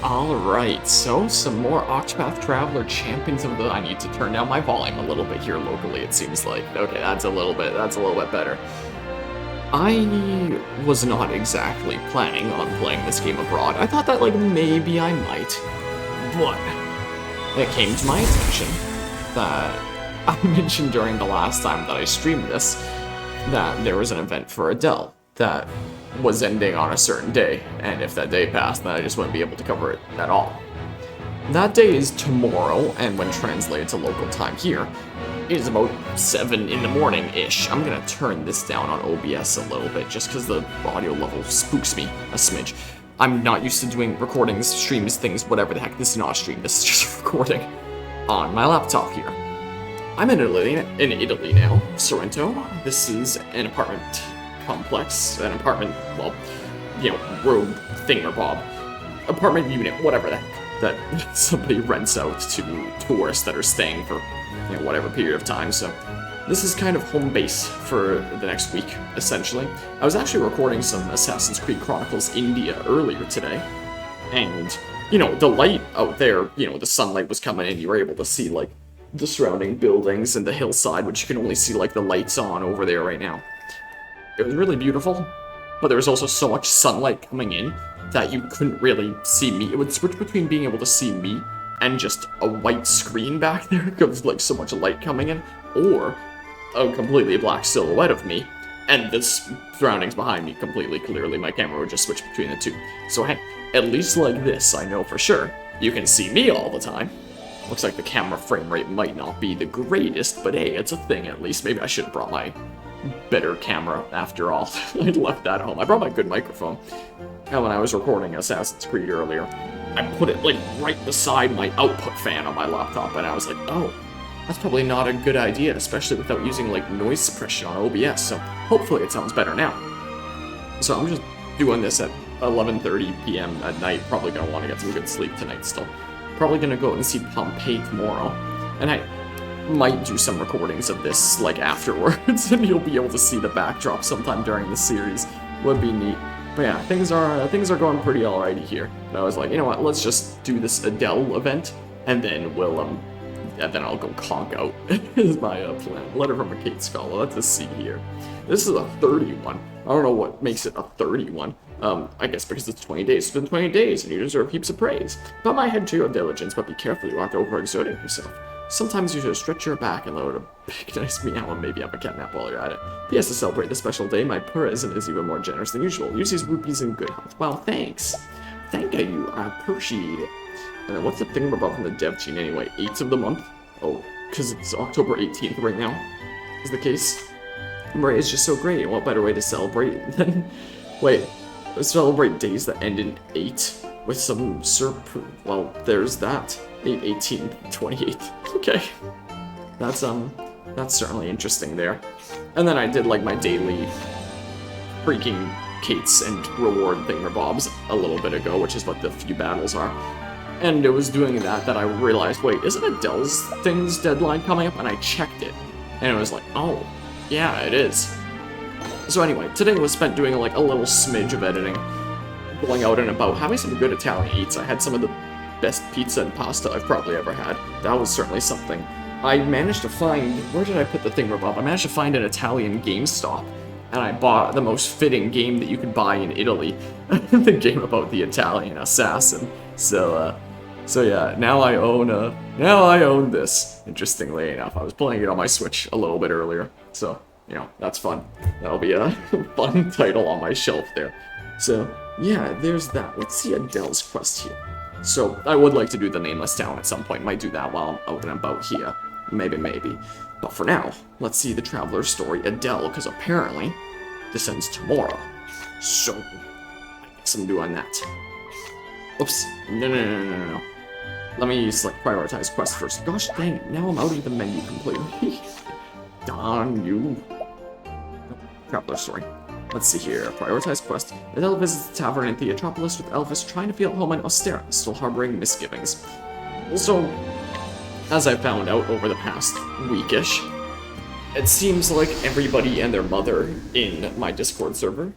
Alright, so some more Octopath Traveler Champions of the... I need to turn down my volume a little bit here locally, it seems like. Okay, that's a little bit better. I was not exactly planning on playing this game abroad. I thought that, like, maybe I might. But it came to my attention that I mentioned during the last time that I streamed this that there was an event for Adele that was ending on a certain day, and if that day passed, then I just wouldn't be able to cover it at all. That day is tomorrow, and when translated to local time here, it is about 7 in the morning-ish. I'm gonna turn this down on OBS a little bit, just because the audio level spooks me a smidge. I'm not used to doing recordings, streams, things, whatever the heck. This is not a stream, this is just a recording on my laptop here. I'm in Italy now, Sorrento. This is an apartment complex, an apartment, well, you know, room thingamabob, apartment unit, whatever the heck, that somebody rents out to tourists that are staying for, you know, whatever period of time. So this is kind of home base for the next week, essentially. I was actually recording some Assassin's Creed Chronicles India earlier today, and, you know, the light out there, you know, the sunlight was coming in, you were able to see, like, the surrounding buildings and the hillside, which you can only see, like, the lights on over there right now. It was really beautiful, but there was also so much sunlight coming in that you couldn't really see me. It would switch between being able to see me and just a white screen back there because like so much light coming in, or a completely black silhouette of me and the surroundings behind me completely clearly. My camera would just switch between the two. So hey, at least like this, I know for sure you can see me all the time. Looks like the camera frame rate might not be the greatest, but hey, it's a thing at least. Maybe I should have brought my better camera after all. I left that home. I brought my good microphone. And when I was recording Assassin's Creed earlier, I put it like right beside my output fan on my laptop, and I was like, oh, that's probably not a good idea, especially without using like noise suppression on OBS, so hopefully it sounds better now. So I'm just doing this at 11:30 p.m. at night, probably gonna want to get some good sleep tonight still. Probably gonna go and see Pompeii tomorrow, and I might do some recordings of this like afterwards, and you'll be able to see the backdrop sometime during the series. Would be neat. But yeah, things are going pretty alrighty here. And I was like, you know what? Let's just do this Adele event, and then we'll and then I'll go conk out. Is my plan. Letter from a Kate Scholar. Let's just see here. This is a 31. I don't know what makes it a 31. I guess because it's 20 days. It's been 20 days, and you deserve heaps of praise. Bow my head to your diligence, but be careful you aren't overexerting yourself. Sometimes you should stretch your back and let out a big nice meow and maybe have a cat nap while you're at it. P.S. to celebrate this special day, my present is even more generous than usual. Use these rupees in good health. Well, thanks. Thank you. I appreciate it. And then what's the thing about from the dev gene anyway? 8th of the month? Oh, because it's October 18th right now, is the case. Right, it's just so great. What better way to celebrate than... Wait, celebrate days that end in 8 with some well, there's that. 8, 18, 28. Okay. That's certainly interesting there. And then I did like my daily freaking Kates and reward thingamabobs a little bit ago, which is what the few battles are. And it was doing that I realized, wait, isn't Adele's thing's deadline coming up? And I checked it. And it was like, oh, yeah, it is. So anyway, today was spent doing like a little smidge of editing, going out and about, having some good Italian eats. I had some of the best pizza and pasta I've probably ever had. That was certainly something. I managed to find, where did I put the thingamabob? I managed to find an Italian GameStop, and I bought the most fitting game that you could buy in Italy, the game about the Italian assassin. So yeah, now I own this. Interestingly enough, I was playing it on my Switch a little bit earlier, so you know that's fun. That'll be a fun title on my shelf there. So yeah, there's that. Let's see Adele's quest here. So, I would like to do the Nameless Town at some point. Might do that while I'm out and about here. Maybe. But for now, let's see the Traveler's story, Adele, because apparently this ends tomorrow. So, I guess I'm doing that. Oops. No. Let me select prioritize quest first. Gosh dang it, now I'm out of the menu completely. Darn you. Traveler's story. Let's see here. Prioritize quest. Adele visits the tavern in Theatropolis with Elvis trying to feel at home in Ostera, still harboring misgivings. Also, as I found out over the past weekish, it seems like everybody and their mother in my Discord server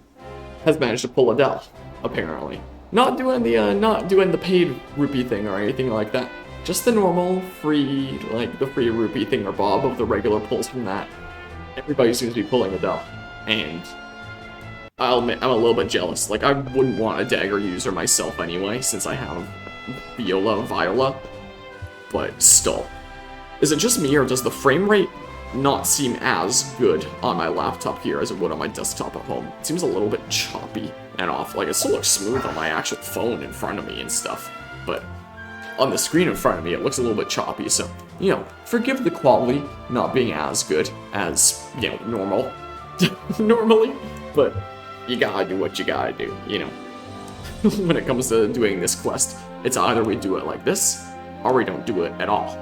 has managed to pull Adele, apparently. Not doing the paid rupee thing or anything like that. Just the normal free, like the free rupee thing or bob of the regular pulls from that. Everybody seems to be pulling it though, and I'll admit I'm a little bit jealous. Like I wouldn't want a dagger user myself anyway, since I have Viola. But still, is it just me or does the frame rate not seem as good on my laptop here as it would on my desktop at home? It seems a little bit choppy and off. Like it still looks smooth on my actual phone in front of me and stuff, but on the screen in front of me, it looks a little bit choppy, so, you know, forgive the quality not being as good as, you know, normal, normally, but you gotta do what you gotta do, you know. When it comes to doing this quest, it's either we do it like this, or we don't do it at all,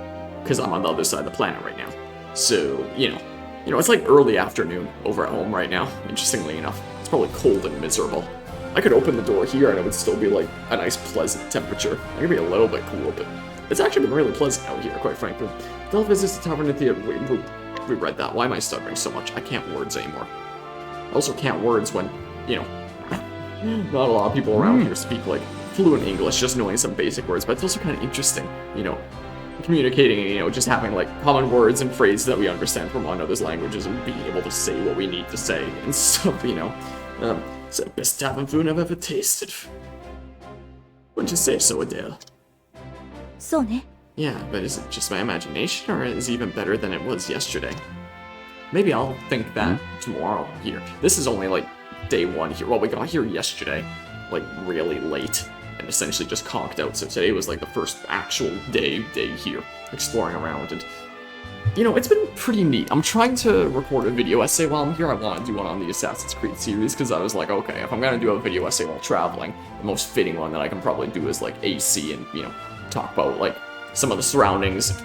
because I'm on the other side of the planet right now. So, you know, it's like early afternoon over at home right now, interestingly enough. It's probably cold and miserable. I could open the door here and it would still be like a nice pleasant temperature. It could be a little bit cool, but it's actually been really pleasant out here, quite frankly. They'll visit the tavern at the we read that. Why am I stuttering so much? I can't words anymore. I also can't words when, you know, not a lot of people around here speak like fluent English, just knowing some basic words, but it's also kind of interesting, you know, communicating, you know, just having like common words and phrases that we understand from one another's languages and being able to say what we need to say and stuff, you know. It's the best tavern food I've ever tasted. Wouldn't you say so, Adele? So ne. Yeah, but is it just my imagination, or is it even better than it was yesterday? Maybe I'll think that tomorrow here. This is only like day one here. Well, we got here yesterday, like really late, and essentially just conked out. So today was like the first actual day here, exploring around, and you know, it's been pretty neat. I'm trying to record a video essay while I'm here. I want to do one on the Assassin's Creed series, because I was like, okay, if I'm going to do a video essay while traveling, the most fitting one that I can probably do is like AC and, you know, talk about like some of the surroundings,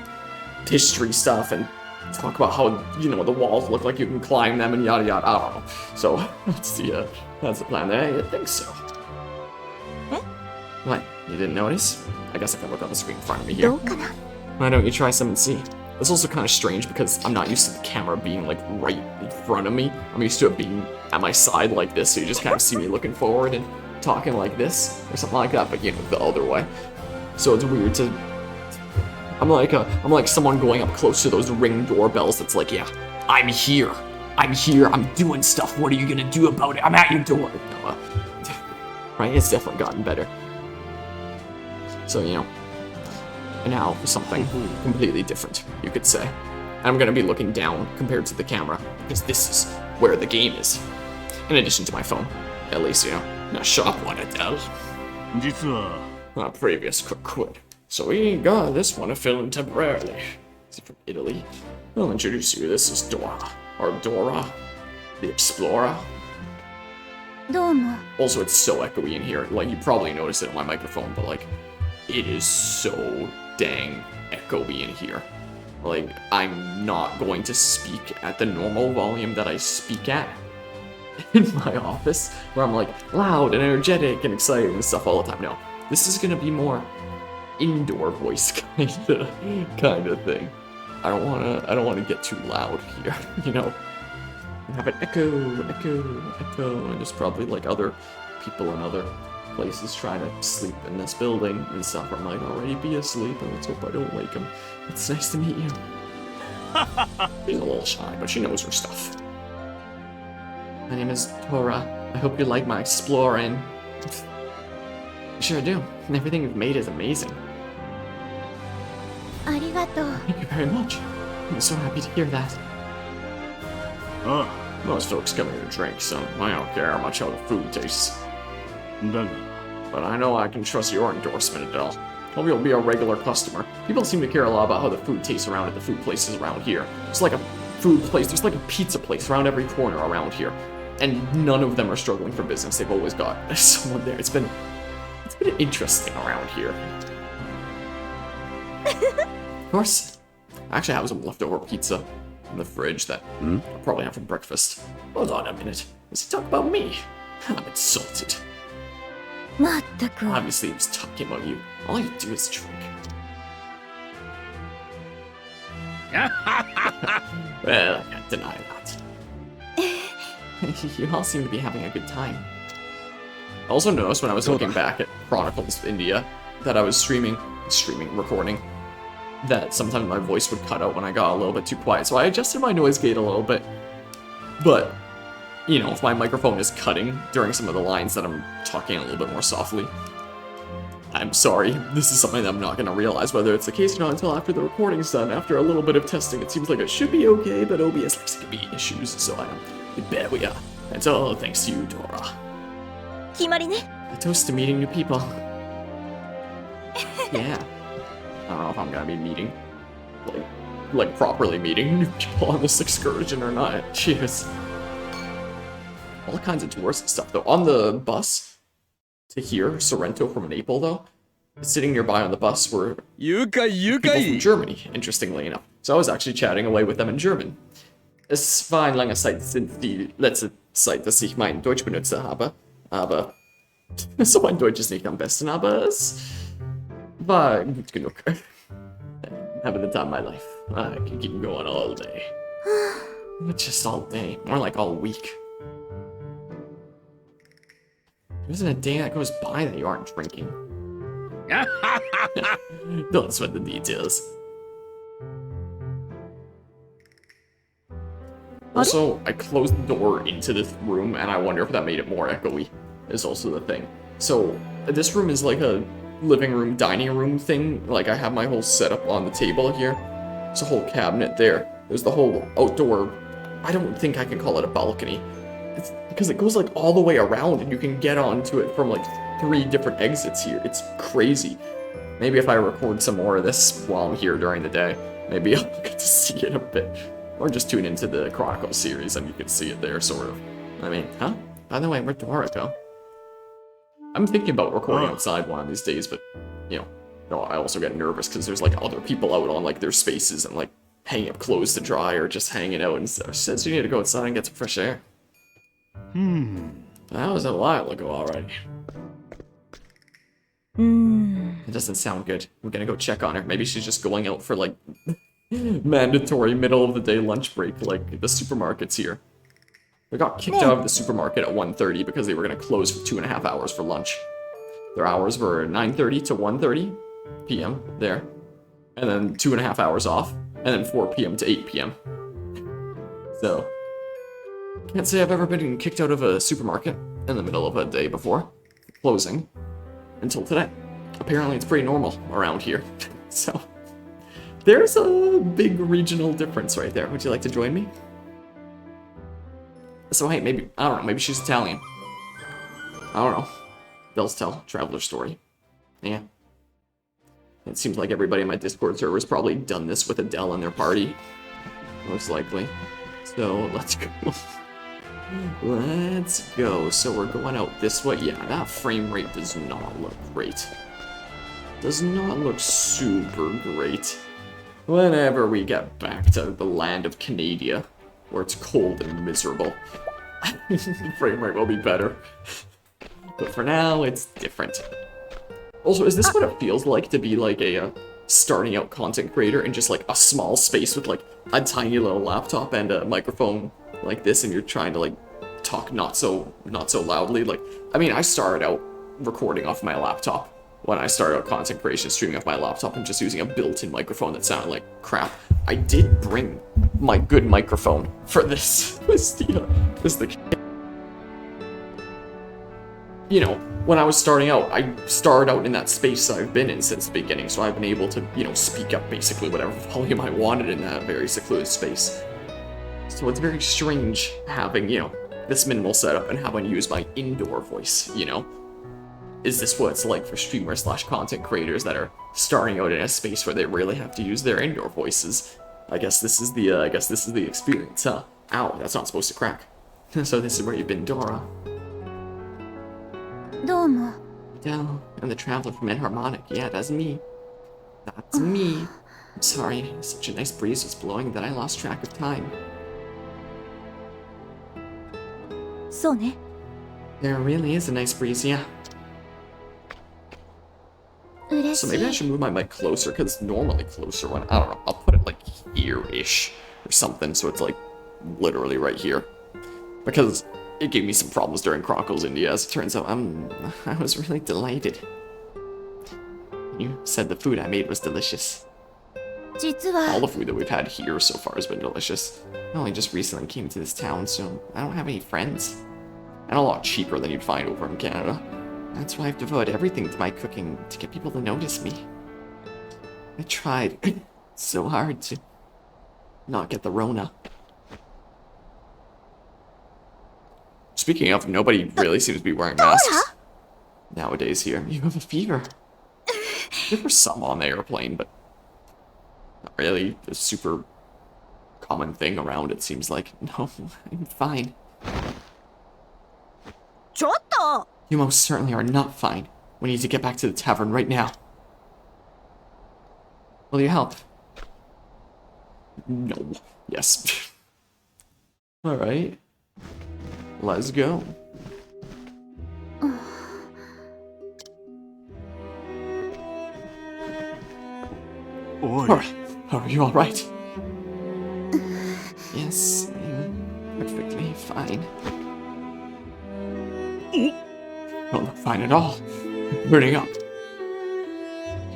history stuff, and talk about how, you know, the walls look like you can climb them and yada yada. I don't know. So that's the plan. I think so. What? You didn't notice? I guess I can look on the screen in front of me here. Why don't you try some and see? It's also kind of strange because I'm not used to the camera being like right in front of me. I'm used to it being at my side like this, so you just kind of see me looking forward and talking like this or something like that, but you know, the other way. So it's weird to... I'm like someone going up close to those Ring doorbells that's like, yeah, I'm here, I'm doing stuff, what are you gonna do about it? I'm at your door. No, right, it's definitely gotten better. So, you know, and now for something completely different, you could say. I'm gonna be looking down compared to the camera, because this is where the game is. In addition to my phone. At least, you know, not shop one, Adele. Our previous cook quit, so we got this one to fill in temporarily. Is he from Italy? I'll introduce you. This is Dora. Or Dora. The Explorer. Also, it's so echoey in here. Like, you probably noticed it on my microphone, but like, it is so dang echoey in here. Like, I'm not going to speak at the normal volume that I speak at in my office, where I'm like loud and energetic and excited and stuff all the time. No, this is gonna be more indoor voice kind of thing. I don't wanna get too loud here, you know. Have it echo, and there's probably like other people in other places trying to sleep in this building and stuff. I might already be asleep, and let's hope I don't wake them. It's nice to meet you. She's a little shy, but she knows her stuff. My name is Dora. I hope you like my exploring. Sure do. And everything you've made is amazing. Thank you very much. I'm so happy to hear that. Most folks come here to drink, so I don't care much how the food tastes. But I know I can trust your endorsement, Adele. Hope you'll be a regular customer. People seem to care a lot about how the food tastes around at the food places around here. It's like a food place, there's like a pizza place around every corner around here. And none of them are struggling for business. They've always got someone there. It's been interesting around here. Of course. I actually have some leftover pizza in the fridge that I'll probably have for breakfast. Hold on a minute. Does he talk about me? I'm insulted. Obviously he was talking about you. All you do is drink. Well, I can't deny that. You all seem to be having a good time. I also noticed when I was looking back at Chronicles India that I was recording, that sometimes my voice would cut out when I got a little bit too quiet. So I adjusted my noise gate a little bit. But, you know, if my microphone is cutting during some of the lines that I'm talking a little bit more softly, I'm sorry. This is something that I'm not going to realize whether it's the case or not until after the recording's done. After a little bit of testing, it seems like it should be okay, but OBS likes to be issues, so there we are. It's all thanks to you, Dora. 決まりね A toast to meeting new people. Yeah. I don't know if I'm gonna be meeting, like properly meeting new people on this excursion or not. Cheers. All kinds of tourist stuff though. On the bus to here, Sorrento from Naples though, sitting nearby on the bus were people from Germany, interestingly enough. So I was actually chatting away with them in German. Es war eine lange Zeit, sind die letzte Zeit, dass ich mein Deutsch benutzt habe. Aber so mein Deutsch ist nicht am besten, aber es war gut genug. Having the time of my life. I can keep going all day. Just all day. More like all week. There isn't a day that goes by that you aren't drinking. Don't sweat the details. Also, I closed the door into this room, and I wonder if that made it more echoey, is also the thing. So, this room is like a living room, dining room thing. Like, I have my whole setup on the table here. There's a whole cabinet there. There's the whole outdoor, I don't think I can call it a balcony. It's because it goes like all the way around, and you can get onto it from like 3 different exits here. It's crazy. Maybe if I record some more of this while I'm here during the day, maybe I'll get to see it a bit. Or just tune into the Chronicles series and you can see it there, sort of. I mean, huh? By the way, where'd Dora go? I'm thinking about recording outside one of these days, but, you know, I also get nervous because there's, like, other people out on, like, their spaces and, like, hanging up clothes to dry or just hanging out and stuff. She says you need to go outside and get some fresh air. That was a while ago already. It doesn't sound good. We're gonna go check on her. Maybe she's just going out for, like, mandatory middle-of-the-day lunch break, like the supermarkets here. They got kicked out of the supermarket at 1:30 because they were going to close for 2.5 hours for lunch. Their hours were 9:30 to 1:30 p.m. there, and then 2.5 hours off, and then 4 p.m. to 8 p.m. So, can't say I've ever been kicked out of a supermarket in the middle of a day before closing until today. Apparently it's pretty normal around here. So, there's a big regional difference right there. Would you like to join me? So hey, maybe, I don't know, maybe she's Italian. I don't know. Bells tell, traveler story. Yeah. It seems like everybody in my Discord server has probably done this with Adele in their party. Most likely. So, let's go. Let's go. So we're going out this way. Yeah, that frame rate does not look great. Does not look super great. Whenever we get back to the land of Canada, where it's cold and miserable, the frame rate will be better. But for now, it's different. Also, is this what it feels like to be like a starting out content creator in just like a small space with like a tiny little laptop and a microphone like this, and you're trying to like talk not so loudly? Like, I mean, I started out recording off my laptop. When I started out content creation, streaming off my laptop and just using a built-in microphone that sounded like crap. I did bring my good microphone for this. You know, when I was starting out, I started out in that space I've been in since the beginning, so I've been able to, you know, speak up basically whatever volume I wanted in that very secluded space. So it's very strange having, you know, this minimal setup and having to use my indoor voice, you know? Is this what it's like for streamers / content creators that are starting out in a space where they really have to use their indoor voices? I guess this is the experience, huh? Ow, that's not supposed to crack. So this is where you've been, Dora. どうも Adele, and the traveler from Enharmonic. Yeah, that's me. That's me. I'm sorry, such a nice breeze was blowing that I lost track of time. そうね There really is a nice breeze, yeah. 嬉 So し maybe I い should move my mic closer, because it's normally closer when, I don't know, I'll put it like here-ish or something, so it's like literally right here. Because it gave me some problems during Chronicles India, as it turns out. I was really delighted. You said the food I made was delicious. 実 All は the food that we've had here so far has been delicious. I only just recently came to this town, so I don't have any friends. And a lot cheaper than you'd find over in Canada. That's why I've devoted everything to my cooking to get people to notice me. I tried so hard to not get the Rona. Speaking of, nobody really seems to be wearing masks nowadays here. You have a fever. There were some on the airplane, but not really a super common thing around, it seems like. No, I'm fine. ちょっと You most certainly are not fine. We need to get back to the tavern right now. Will you help? No. Yes. Alright. Let's go. Are you alright? Yes, I'm perfectly fine. Don't look fine at all. Burning up.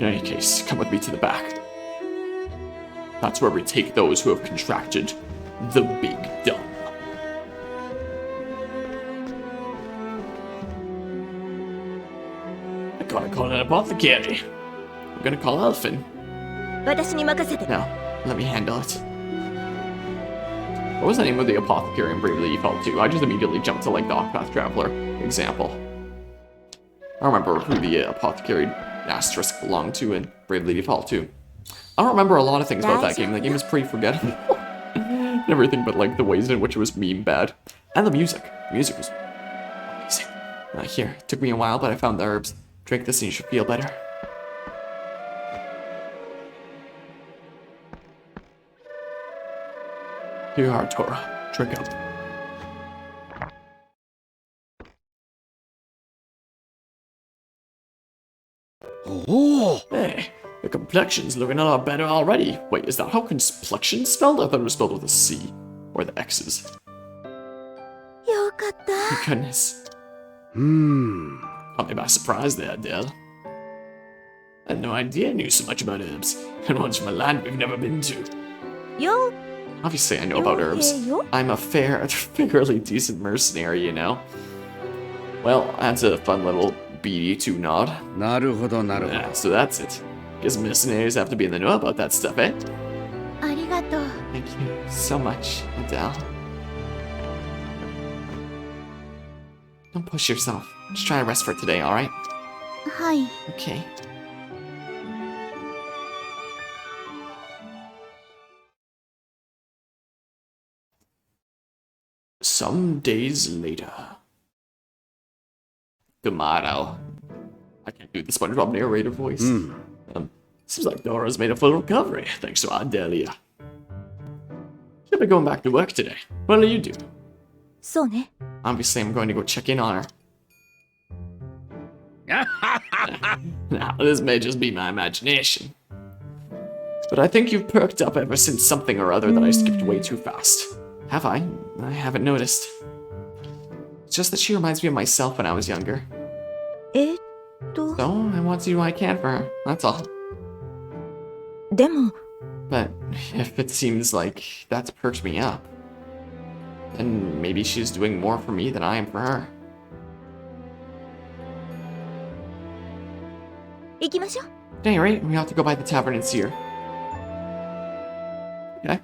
In any case, come with me to the back. That's where we take those who have contracted the big dump. I gotta call an apothecary. I'm gonna call Elfin. 私に任せて No, let me handle it. What was the name of the apothecary in Bravely Default 2? I just immediately jumped to like the Octopath Traveler example. I don't remember who the apothecary asterisk belonged to in Bravely Default 2. I don't remember a lot of things about that game. That game is pretty forgettable. And everything but like the ways in which it was meme bad. And the music. The music was amazing. Here, it took me a while, but I found the herbs. Drink this and you should feel better. Here you are, Tora. Drink up. Oh, Hey, the complexion's looking a lot better already. Wait, is that how complexion's spelled? I thought it was spelled with a C. Or the X's. よかった My goodness. Caught me by surprise there, Adele. I had no idea I knew so much about herbs. And one's from a land we've never been to. よ Obviously I know about herbs. I'm a fairly decent mercenary, you know. Well, that's a fun little BD2 nod. なるほどなるほど。 Yeah, so that's it. Guess mercenaries have to be in the know about that stuff, eh? ありがとう Thank you so much, Adele. Don't push yourself. Just try to rest for today, alright? はい Okay. Some days later. Tomorrow. I can't do the SpongeBob narrator voice. Seems like Dora's made a full recovery, thanks to Aunt Delia. She'll be going back to work today. What'll you do? そうね Obviously, I'm going to go check in on her. Now, this may just be my imagination. But I think you've perked up ever since something or other that I skipped way too fast. Have I? I haven't noticed. It's just that she reminds me of myself when I was younger. えっと So, I want to do what I can for her, that's all. でも But if it seems like that's perked me up, then maybe she's doing more for me than I am for her. 行きましょう At any rate, we have to go by the tavern and see her. Okay.